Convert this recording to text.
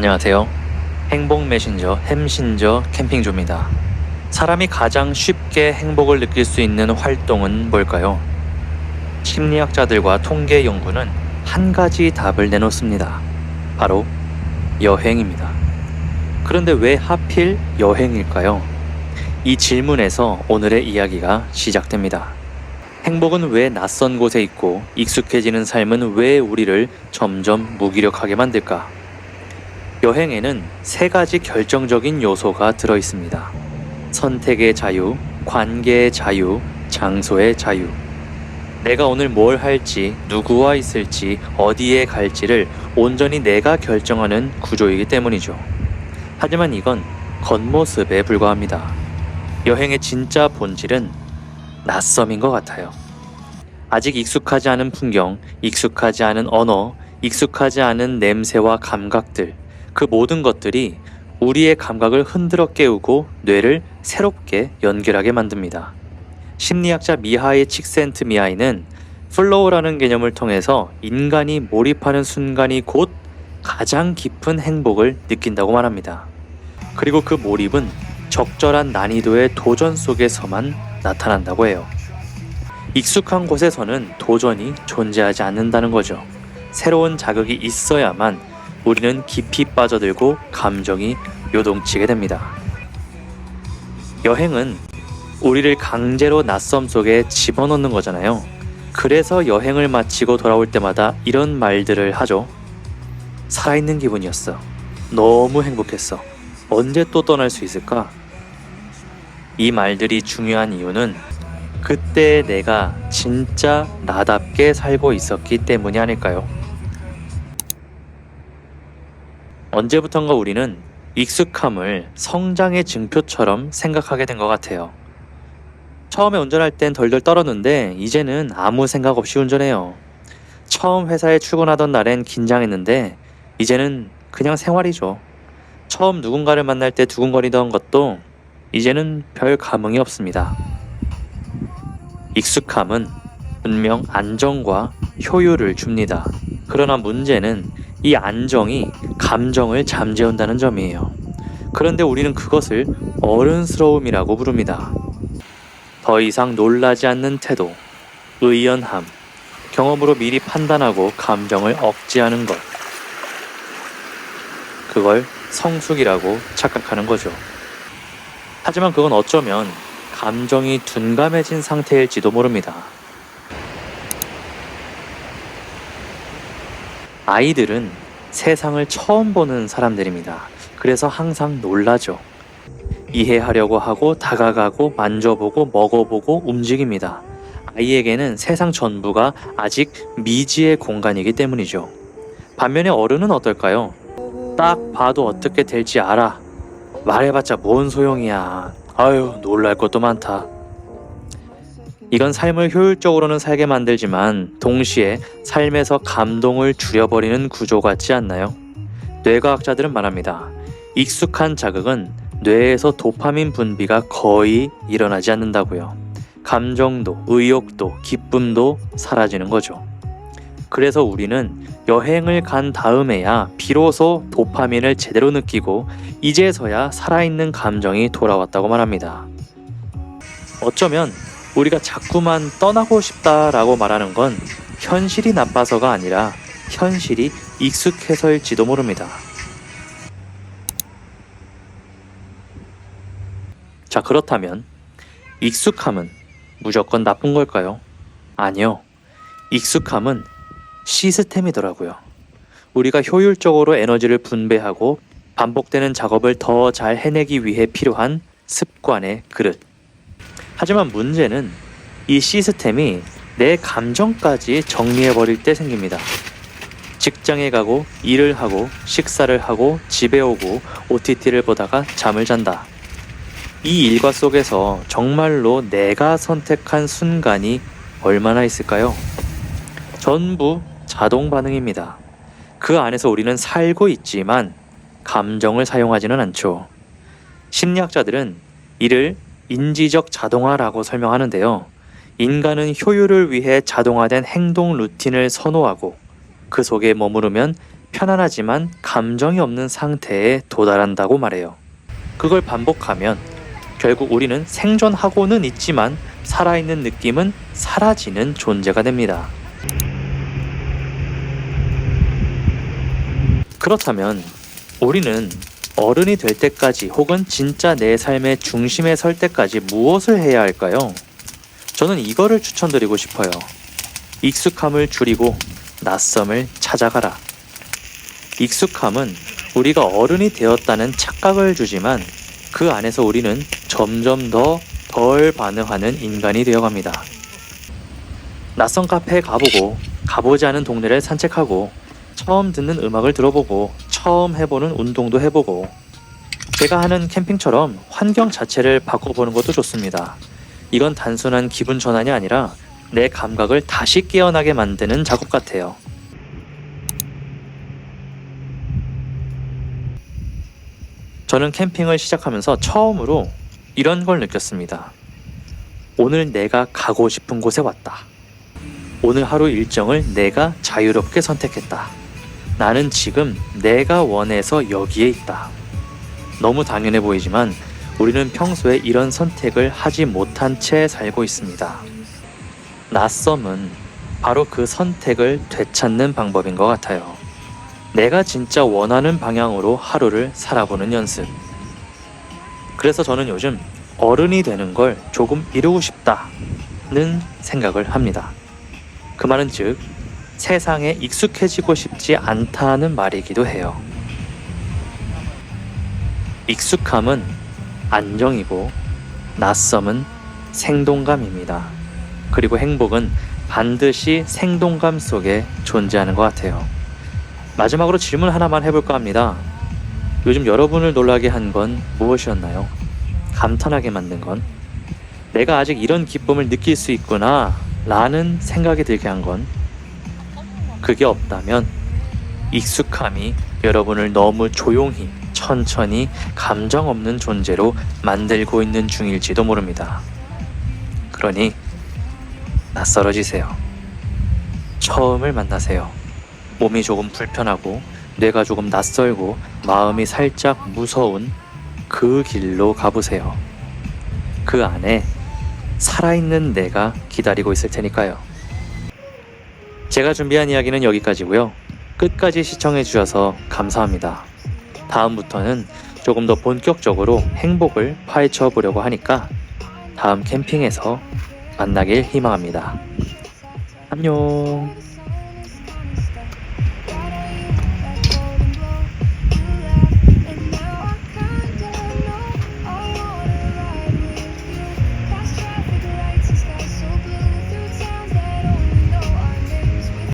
안녕하세요. 행복 메신저 햄신저 캠핑조입니다. 사람이 가장 쉽게 행복을 느낄 수 있는 활동은 뭘까요? 심리학자들과 통계 연구는 한 가지 답을 내놓습니다. 바로 여행입니다. 그런데 왜 하필 여행일까요? 이 질문에서 오늘의 이야기가 시작됩니다. 행복은 왜 낯선 곳에 있고 익숙해지는 삶은 왜 우리를 점점 무기력하게 만들까? 여행에는 세 가지 결정적인 요소가 들어 있습니다. 선택의 자유, 관계의 자유, 장소의 자유. 내가 오늘 뭘 할지, 누구와 있을지, 어디에 갈지를 온전히 내가 결정하는 구조이기 때문이죠. 하지만 이건 겉모습에 불과합니다. 여행의 진짜 본질은 낯섦인 것 같아요. 아직 익숙하지 않은 풍경, 익숙하지 않은 언어, 익숙하지 않은 냄새와 감각들, 그 모든 것들이 우리의 감각을 흔들어 깨우고 뇌를 새롭게 연결하게 만듭니다. 심리학자 미하이 칙센트미하이는 플로우라는 개념을 통해서 인간이 몰입하는 순간이 곧 가장 깊은 행복을 느낀다고 말합니다. 그리고 그 몰입은 적절한 난이도의 도전 속에서만 나타난다고 해요. 익숙한 곳에서는 도전이 존재하지 않는다는 거죠. 새로운 자극이 있어야만 우리는 깊이 빠져들고 감정이 요동치게 됩니다. 여행은 우리를 강제로 낯섦 속에 집어넣는 거잖아요. 그래서 여행을 마치고 돌아올 때마다 이런 말들을 하죠. 살아있는 기분이었어. 너무 행복했어. 언제 또 떠날 수 있을까? 이 말들이 중요한 이유는 그때 내가 진짜 나답게 살고 있었기 때문이 아닐까요? 언제부턴가 우리는 익숙함을 성장의 증표처럼 생각하게 된 것 같아요. 처음에 운전할 땐 덜덜 떨었는데 이제는 아무 생각 없이 운전해요. 처음 회사에 출근하던 날엔 긴장했는데 이제는 그냥 생활이죠. 처음 누군가를 만날 때 두근거리던 것도 이제는 별 감흥이 없습니다. 익숙함은 분명 안정과 효율을 줍니다. 그러나 문제는 이 안정이 감정을 잠재운다는 점이에요. 그런데 우리는 그것을 어른스러움이라고 부릅니다. 더 이상 놀라지 않는 태도, 의연함, 경험으로 미리 판단하고 감정을 억제하는 것. 그걸 성숙이라고 착각하는 거죠. 하지만 그건 어쩌면 감정이 둔감해진 상태일지도 모릅니다. 아이들은 세상을 처음 보는 사람들입니다. 그래서 항상 놀라죠. 이해하려고 하고 다가가고 만져보고 먹어보고 움직입니다. 아이에게는 세상 전부가 아직 미지의 공간이기 때문이죠. 반면에 어른은 어떨까요? 딱 봐도 어떻게 될지 알아. 말해봤자 뭔 소용이야. 아유, 놀랄 것도 많다. 이건 삶을 효율적으로는 살게 만들지만 동시에 삶에서 감동을 줄여버리는 구조 같지 않나요? 뇌과학자들은 말합니다. 익숙한 자극은 뇌에서 도파민 분비가 거의 일어나지 않는다고요. 감정도, 의욕도, 기쁨도 사라지는 거죠. 그래서 우리는 여행을 간 다음에야 비로소 도파민을 제대로 느끼고 이제서야 살아있는 감정이 돌아왔다고 말합니다. 어쩌면 우리가 자꾸만 떠나고 싶다라고 말하는 건 현실이 나빠서가 아니라 현실이 익숙해서일지도 모릅니다. 자, 그렇다면 익숙함은 무조건 나쁜 걸까요? 아니요. 익숙함은 시스템이더라고요. 우리가 효율적으로 에너지를 분배하고 반복되는 작업을 더 잘 해내기 위해 필요한 습관의 그릇. 하지만 문제는 이 시스템이 내 감정까지 정리해버릴 때 생깁니다. 직장에 가고 일을 하고 식사를 하고 집에 오고 OTT를 보다가 잠을 잔다. 이 일과 속에서 정말로 내가 선택한 순간이 얼마나 있을까요? 전부 자동 반응입니다. 그 안에서 우리는 살고 있지만 감정을 사용하지는 않죠. 심리학자들은 이를 인지적 자동화라고 설명하는데요. 인간은 효율을 위해 자동화된 행동 루틴을 선호하고 그 속에 머무르면 편안하지만 감정이 없는 상태에 도달한다고 말해요. 그걸 반복하면 결국 우리는 생존하고는 있지만 살아있는 느낌은 사라지는 존재가 됩니다. 그렇다면 우리는 어른이 될 때까지 혹은 진짜 내 삶의 중심에 설 때까지 무엇을 해야 할까요? 저는 이거를 추천드리고 싶어요. 익숙함을 줄이고 낯섦을 찾아가라. 익숙함은 우리가 어른이 되었다는 착각을 주지만 그 안에서 우리는 점점 더 덜 반응하는 인간이 되어갑니다. 낯선 카페에 가보고 가보지 않은 동네를 산책하고 처음 듣는 음악을 들어보고 처음 해보는 운동도 해보고 제가 하는 캠핑처럼 환경 자체를 바꿔보는 것도 좋습니다. 이건 단순한 기분 전환이 아니라 내 감각을 다시 깨어나게 만드는 작업 같아요. 저는 캠핑을 시작하면서 처음으로 이런 걸 느꼈습니다. 오늘 내가 가고 싶은 곳에 왔다. 오늘 하루 일정을 내가 자유롭게 선택했다. 나는 지금 내가 원해서 여기에 있다. 너무 당연해 보이지만 우리는 평소에 이런 선택을 하지 못한 채 살고 있습니다. 낯섦은 바로 그 선택을 되찾는 방법인 것 같아요. 내가 진짜 원하는 방향으로 하루를 살아보는 연습. 그래서 저는 요즘 어른이 되는 걸 조금 이루고 싶다는 생각을 합니다. 그 말은 즉 세상에 익숙해지고 싶지 않다는 말이기도 해요. 익숙함은 안정이고 낯섦은 생동감입니다. 그리고 행복은 반드시 생동감 속에 존재하는 것 같아요. 마지막으로 질문 하나만 해볼까 합니다. 요즘 여러분을 놀라게 한 건 무엇이었나요? 감탄하게 만든 건? 내가 아직 이런 기쁨을 느낄 수 있구나 라는 생각이 들게 한 건? 그게 없다면 익숙함이 여러분을 너무 조용히 천천히 감정 없는 존재로 만들고 있는 중일지도 모릅니다. 그러니 낯설어지세요. 처음을 만나세요. 몸이 조금 불편하고 뇌가 조금 낯설고 마음이 살짝 무서운 그 길로 가보세요. 그 안에 살아있는 내가 기다리고 있을 테니까요. 제가 준비한 이야기는 여기까지고요. 끝까지 시청해 주셔서 감사합니다. 다음부터는 조금 더 본격적으로 행복을 파헤쳐 보려고 하니까 다음 캠핑에서 만나길 희망합니다. 안녕.